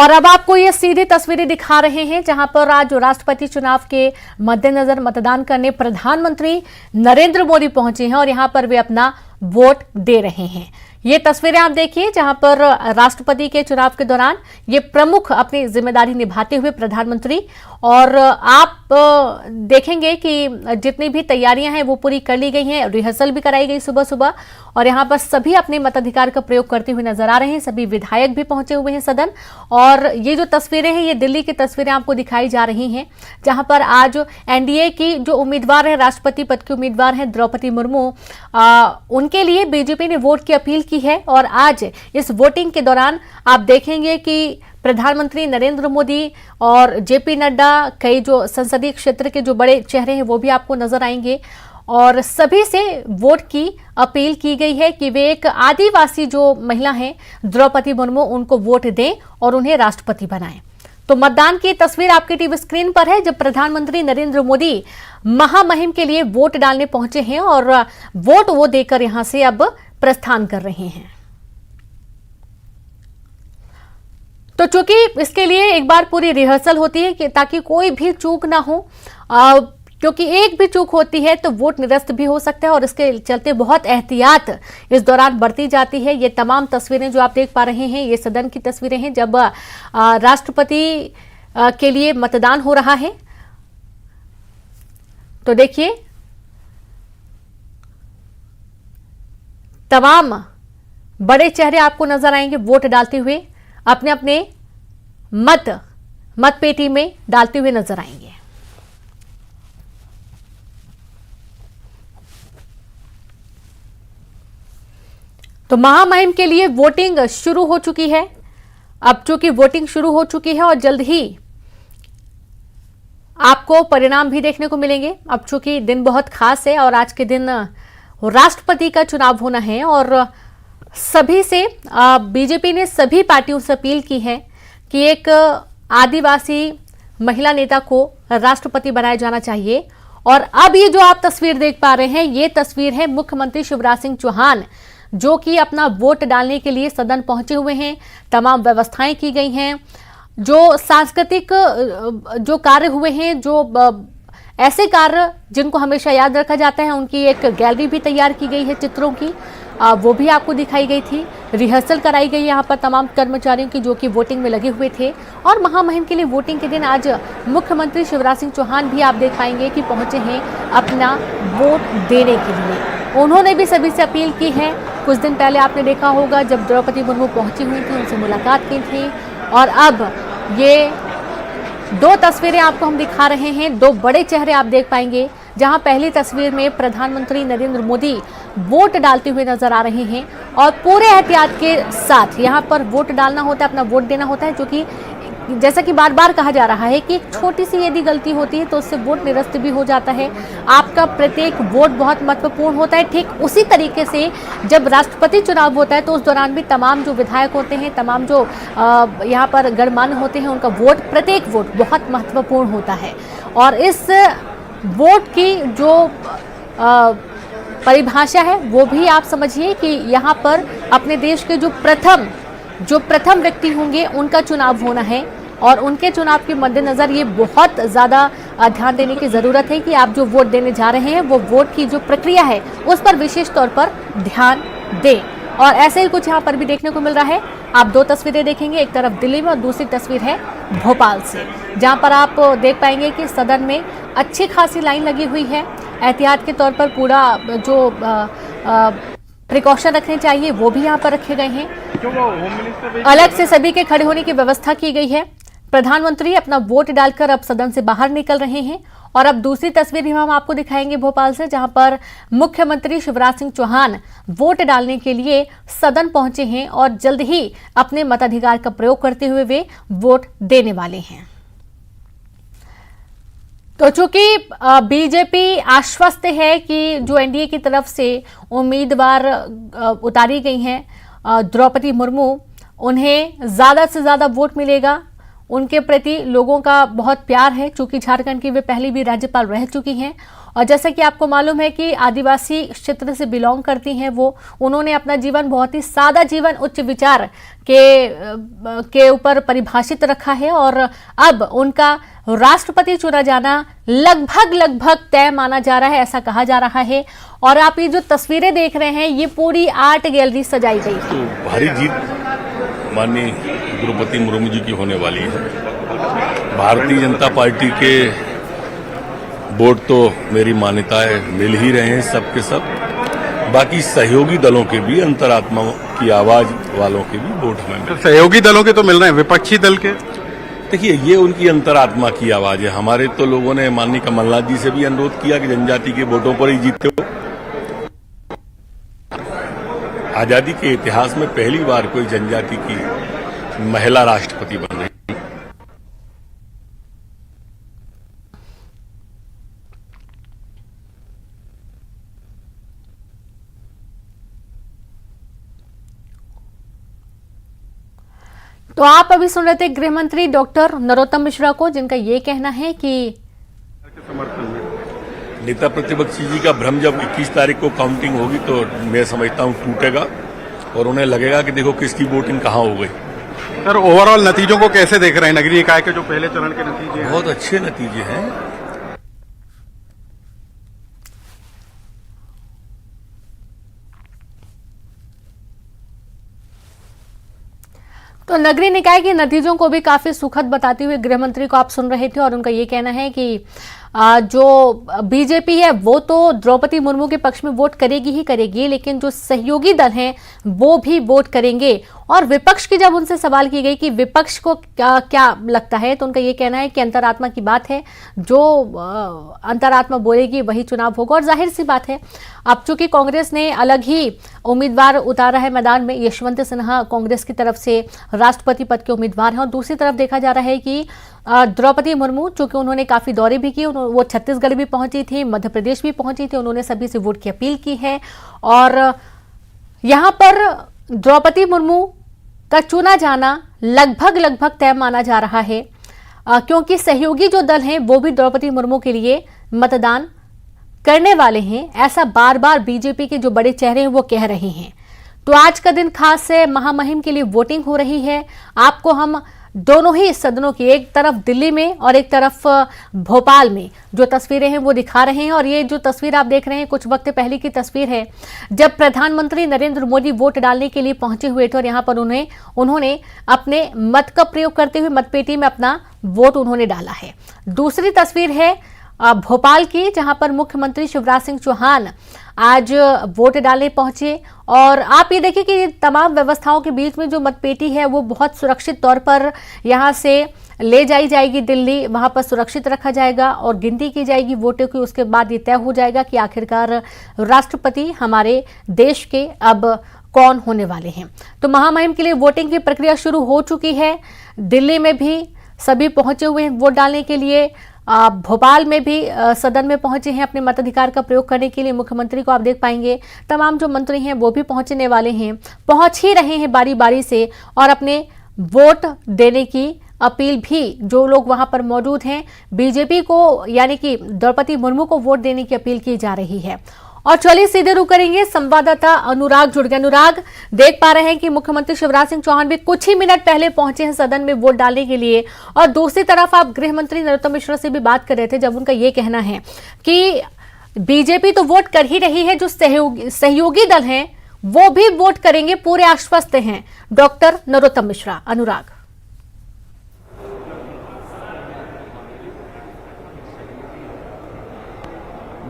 और अब आपको ये सीधी तस्वीरें दिखा रहे हैं जहां पर आज राष्ट्रपति चुनाव के मद्देनजर मतदान करने प्रधानमंत्री नरेंद्र मोदी पहुंचे हैं और यहां पर वे अपना वोट दे रहे हैं। ये तस्वीरें आप देखिए जहां पर राष्ट्रपति के चुनाव के दौरान ये प्रमुख अपनी जिम्मेदारी निभाते हुए प्रधानमंत्री, और आप देखेंगे कि जितनी भी तैयारियां हैं वो पूरी कर ली गई हैं, रिहर्सल भी कराई गई सुबह सुबह, और यहां पर सभी अपने मताधिकार का प्रयोग करते हुए नजर आ रहे हैं। सभी विधायक भी पहुंचे हुए हैं सदन, और ये जो तस्वीरें हैं ये दिल्ली की तस्वीरें आपको दिखाई जा रही हैं जहां पर आज एनडीए की जो उम्मीदवार है, राष्ट्रपति पद की उम्मीदवार है द्रौपदी मुर्मू, उनके लिए बीजेपी ने वोट की अपील की है। और आज इस वोटिंग के दौरान आप देखेंगे कि प्रधानमंत्री नरेंद्र मोदी और जेपी नड्डा, कई जो संसदीय क्षेत्र के जो बड़े चेहरे हैं वो भी आपको नजर आएंगे, और सभी से वोट की अपील की गई है कि वे एक आदिवासी जो महिला हैं द्रौपदी मुर्मू, उनको वोट दें और उन्हें राष्ट्रपति बनाएं। तो मतदान की तस्वीर आपकी टीवी स्क्रीन पर है जब प्रधानमंत्री नरेंद्र मोदी महामहिम के लिए वोट डालने पहुंचे हैं और वोट वो देकर यहां से अब प्रस्थान कर रहे हैं। तो चूंकि इसके लिए एक बार पूरी रिहर्सल होती है कि ताकि कोई भी चूक ना हो, क्योंकि एक भी चूक होती है तो वोट निरस्त भी हो सकता है, और इसके चलते बहुत एहतियात इस दौरान बरती जाती है। ये तमाम तस्वीरें जो आप देख पा रहे हैं ये सदन की तस्वीरें हैं जब राष्ट्रपति के लिए मतदान हो रहा है। तो देखिए तमाम बड़े चेहरे आपको नजर आएंगे वोट डालते हुए, अपने अपने मतपेटी में डालते हुए नजर आएंगे। तो महामहिम के लिए वोटिंग शुरू हो चुकी है। अब चूंकि वोटिंग शुरू हो चुकी है और जल्द ही आपको परिणाम भी देखने को मिलेंगे। अब चूंकि दिन बहुत खास है और आज के दिन राष्ट्रपति का चुनाव होना है, और सभी से बीजेपी ने सभी पार्टियों से अपील की है कि एक आदिवासी महिला नेता को राष्ट्रपति बनाया जाना चाहिए। और अब ये जो आप तस्वीर देख पा रहे हैं ये तस्वीर है मुख्यमंत्री शिवराज सिंह चौहान, जो कि अपना वोट डालने के लिए सदन पहुंचे हुए हैं। तमाम व्यवस्थाएं की गई हैं, जो सांस्कृतिक जो कार्य हुए हैं, जो ऐसे कार्य जिनको हमेशा याद रखा जाता है, उनकी एक गैलरी भी तैयार की गई है चित्रों की, वो भी आपको दिखाई गई थी। रिहर्सल कराई गई यहाँ पर तमाम कर्मचारियों की जो कि वोटिंग में लगे हुए थे। और महामहिम के लिए वोटिंग के दिन आज मुख्यमंत्री शिवराज सिंह चौहान भी आप दिखाएंगे कि पहुंचे हैं अपना वोट देने के लिए। उन्होंने भी सभी से अपील की है। कुछ दिन पहले आपने देखा होगा जब द्रौपदी मुर्मू पहुंची हुई थी, उनसे मुलाकात की थी, और अब ये दो तस्वीरें आपको हम दिखा रहे हैं। दो बड़े चेहरे आप देख पाएंगे जहां पहली तस्वीर में प्रधानमंत्री नरेंद्र मोदी वोट डालते हुए नजर आ रहे हैं, और पूरे एहतियात के साथ यहां पर वोट डालना होता है, अपना वोट देना होता है, क्योंकि जैसा कि बार बार कहा जा रहा है कि एक छोटी सी यदि गलती होती है तो उससे वोट निरस्त भी हो जाता है। आपका प्रत्येक वोट बहुत महत्वपूर्ण होता है। ठीक उसी तरीके से जब राष्ट्रपति चुनाव होता है तो उस दौरान भी तमाम जो विधायक होते हैं, तमाम जो यहाँ पर गणमान्य होते हैं, उनका वोट, प्रत्येक वोट बहुत महत्वपूर्ण होता है। और इस वोट की जो परिभाषा है वो भी आप समझिए कि यहाँ पर अपने देश के जो प्रथम व्यक्ति होंगे उनका चुनाव होना है, और उनके चुनाव के मद्देनजर ये बहुत ज़्यादा ध्यान देने की ज़रूरत है कि आप जो वोट देने जा रहे हैं वो वोट की जो प्रक्रिया है उस पर विशेष तौर पर ध्यान दें। और ऐसे ही कुछ यहाँ पर भी देखने को मिल रहा है। आप दो तस्वीरें देखेंगे, एक तरफ दिल्ली में और दूसरी तस्वीर है भोपाल से, जहाँ पर आप देख पाएंगे कि सदन में अच्छी खासी लाइन लगी हुई है। एहतियात के तौर पर पूरा जो प्रिकॉशन रखने चाहिए वो भी यहाँ पर रखे गए हैं। अलग से सभी के खड़े होने की व्यवस्था की गई है। प्रधानमंत्री अपना वोट डालकर अब सदन से बाहर निकल रहे हैं। और अब दूसरी तस्वीर भी हम आपको दिखाएंगे भोपाल से, जहां पर मुख्यमंत्री शिवराज सिंह चौहान वोट डालने के लिए सदन पहुंचे हैं और जल्द ही अपने मताधिकार का प्रयोग करते हुए वे वोट देने वाले हैं। तो चूंकि बीजेपी आश्वस्त है कि जो एनडीए की तरफ से उम्मीदवार उतारी गई हैं द्रौपदी मुर्मू, उन्हें ज्यादा से ज्यादा वोट मिलेगा, उनके प्रति लोगों का बहुत प्यार है, क्योंकि झारखंड की वे पहले भी राज्यपाल रह चुकी हैं। और जैसा कि आपको मालूम है कि आदिवासी क्षेत्र से बिलोंग करती हैं वो, उन्होंने अपना जीवन बहुत ही सादा जीवन उच्च विचार के ऊपर परिभाषित रखा है और अब उनका राष्ट्रपति चुना जाना लगभग तय माना जा रहा है, ऐसा कहा जा रहा है। और आप ये जो तस्वीरें देख रहे हैं, ये पूरी आर्ट गैलरी सजाई गई है। तो भारी जीत माननीय द्रौपदी मुर्मू जी की होने वाली है। भारतीय जनता पार्टी के वोट तो मेरी मान्यता है मिल ही रहे हैं सबके सब, बाकी सहयोगी दलों के भी, अंतरात्मा की आवाज वालों के भी वोट हमें मिल। सहयोगी दलों के तो मिल रहे हैं, विपक्षी दल के देखिए ये उनकी अंतरात्मा की आवाज है। हमारे तो लोगों ने माननीय कमलनाथ जी से भी अनुरोध किया कि जनजाति के वोटों पर ही जीतते हो। आजादी के इतिहास में पहली बार कोई जनजाति की महिला राष्ट्रपति बन रही। तो आप अभी सुन रहे थे गृह मंत्री डॉक्टर नरोत्तम मिश्रा को, जिनका ये कहना है कि समर्थन में नेता प्रतिपक्षी जी का भ्रम जब 21 तारीख को काउंटिंग होगी तो मैं समझता हूं टूटेगा और उन्हें लगेगा कि देखो किसकी वोटिंग कहां हो गई। सर ओवरऑल नतीजों को कैसे देख रहे हैं? नगरीय निकाय के जो पहले चरण के नतीजे हैं बहुत अच्छे नतीजे हैं। तो नगरीय निकाय के नतीजों को भी काफी सुखद बताते हुए गृह मंत्री को आप सुन रहे थे और उनका ये कहना है कि जो बीजेपी है वो तो द्रौपदी मुर्मू के पक्ष में वोट करेगी ही करेगी, लेकिन जो सहयोगी दल हैं वो भी वोट करेंगे। और विपक्ष की जब उनसे सवाल की गई कि विपक्ष को क्या लगता है, तो उनका ये कहना है कि अंतरात्मा की बात है, जो अंतरात्मा बोलेगी वही चुनाव होगा। और जाहिर सी बात है, अब चूंकि कांग्रेस ने अलग ही उम्मीदवार उतारा है मैदान में, यशवंत सिन्हा कांग्रेस की तरफ से राष्ट्रपति पद के उम्मीदवार हैं और दूसरी तरफ देखा जा रहा है कि द्रौपदी मुर्मू, चूंकि उन्होंने काफी दौरे भी किए, वो छत्तीसगढ़ भी पहुंची थी, मध्य प्रदेश भी पहुंची थी, उन्होंने सभी से वोट की अपील की है। और यहां पर द्रौपदी मुर्मू का चुना जाना लगभग तय माना जा रहा है, क्योंकि सहयोगी जो दल हैं वो भी द्रौपदी मुर्मू के लिए मतदान करने वाले हैं, ऐसा बार बार बीजेपी के जो बड़े चेहरे हैं वो कह रहे हैं। तो आज का दिन खास है, महामहिम के लिए वोटिंग हो रही है। आपको हम दोनों ही सदनों की, एक तरफ दिल्ली में और एक तरफ भोपाल में जो तस्वीरें हैं वो दिखा रहे हैं। और ये जो तस्वीर आप देख रहे हैं कुछ वक्त पहले की तस्वीर है, जब प्रधानमंत्री नरेंद्र मोदी वोट डालने के लिए पहुंचे हुए थे और यहां पर उन्होंने अपने मत का प्रयोग करते हुए मतपेटी में अपना वोट उन्होंने डाला है। दूसरी तस्वीर है भोपाल की, जहां पर मुख्यमंत्री शिवराज सिंह चौहान आज वोट डालने पहुंचे। और आप ये देखिए कि तमाम व्यवस्थाओं के बीच में जो मतपेटी है वो बहुत सुरक्षित तौर पर यहां से ले जाई जाएगी दिल्ली, वहां पर सुरक्षित रखा जाएगा और गिनती की जाएगी वोटों की। उसके बाद ये तय हो जाएगा कि आखिरकार राष्ट्रपति हमारे देश के अब कौन होने वाले हैं। तो महामहिम के लिए वोटिंग की प्रक्रिया शुरू हो चुकी है। दिल्ली में भी सभी पहुंचे हुए हैं वोट डालने के लिए, भोपाल में भी सदन में पहुंचे हैं अपने मताधिकार का प्रयोग करने के लिए। मुख्यमंत्री को आप देख पाएंगे, तमाम जो मंत्री हैं वो भी पहुंचने वाले हैं, पहुंच ही रहे हैं बारी बारी से और अपने वोट देने की अपील भी, जो लोग वहां पर मौजूद हैं, बीजेपी को यानी कि द्रौपदी मुर्मू को वोट देने की अपील की जा रही है। और चलिए सीधे रुक करेंगे, संवाददाता अनुराग जुड़ गए। अनुराग, देख पा रहे हैं कि मुख्यमंत्री शिवराज सिंह चौहान भी कुछ ही मिनट पहले पहुंचे हैं सदन में वोट डालने के लिए। और दूसरी तरफ आप गृह मंत्री नरोत्तम मिश्रा से भी बात कर रहे थे, जब उनका ये कहना है कि बीजेपी तो वोट कर ही रही है, जो सहयोगी दल हैं वो भी वोट करेंगे, पूरे आश्वस्त हैं डॉक्टर नरोत्तम मिश्रा। अनुराग,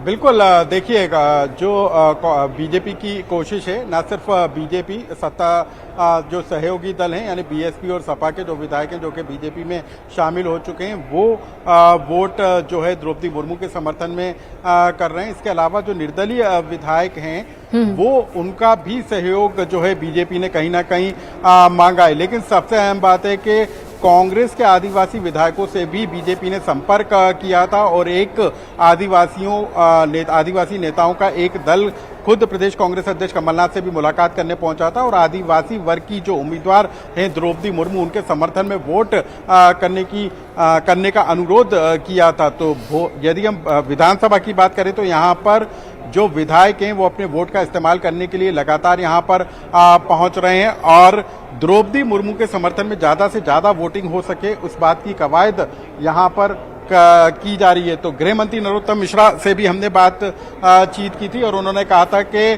बिल्कुल, देखिए जो बीजेपी की कोशिश है, न सिर्फ बीजेपी सत्ता जो सहयोगी दल हैं यानी बीएसपी और सपा के जो विधायक हैं जो कि बीजेपी में शामिल हो चुके हैं, वो वोट जो है द्रौपदी मुर्मू के समर्थन में कर रहे हैं। इसके अलावा जो निर्दलीय विधायक हैं वो उनका भी सहयोग जो है बीजेपी ने कहीं ना कहीं मांगा है। लेकिन सबसे अहम बात है कि कांग्रेस के आदिवासी विधायकों से भी बीजेपी ने संपर्क किया था और एक आदिवासी नेताओं का एक दल खुद प्रदेश कांग्रेस अध्यक्ष कमलनाथ से भी मुलाकात करने पहुंचा था और आदिवासी वर्ग की जो उम्मीदवार हैं द्रौपदी मुर्मू, उनके समर्थन में वोट करने का अनुरोध किया था। तो यदि हम विधानसभा की बात करें तो यहाँ पर जो विधायक हैं वो अपने वोट का इस्तेमाल करने के लिए लगातार यहाँ पर पहुंच रहे हैं और द्रौपदी मुर्मू के समर्थन में ज्यादा से ज्यादा वोटिंग हो सके उस बात की कवायद यहाँ पर की जा रही है। तो गृह मंत्री नरोत्तम मिश्रा से भी हमने बातचीत की थी और उन्होंने कहा था कि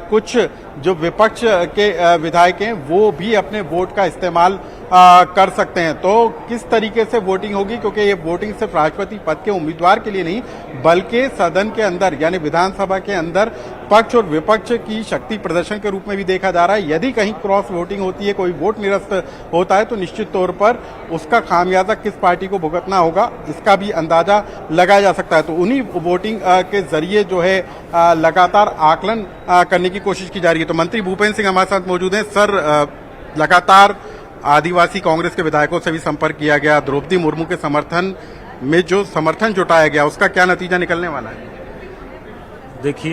कुछ जो विपक्ष के विधायक हैं वो भी अपने वोट का इस्तेमाल कर सकते हैं। तो किस तरीके से वोटिंग होगी, क्योंकि ये वोटिंग सिर्फ राष्ट्रपति पद के उम्मीदवार के लिए नहीं बल्कि सदन के अंदर यानी विधानसभा के अंदर पक्ष और विपक्ष की शक्ति प्रदर्शन के रूप में भी देखा जा रहा है। यदि कहीं क्रॉस वोटिंग होती है, कोई वोट निरस्त होता है तो निश्चित तौर पर उसका खामियाजा किस पार्टी को भुगतना होगा इसका भी अंदाजा लगाया जा सकता है। तो उन्हीं वोटिंग के जरिए जो है लगातार आकलन करने की कोशिश की जा रही है। तो मंत्री भूपेंद्र सिंह हमारे साथ मौजूद हैं। सर, लगातार आदिवासी कांग्रेस के विधायकों से भी संपर्क किया गया, द्रौपदी मुर्मू के समर्थन में जो समर्थन जुटाया गया उसका क्या नतीजा निकलने वाला है? देखिए,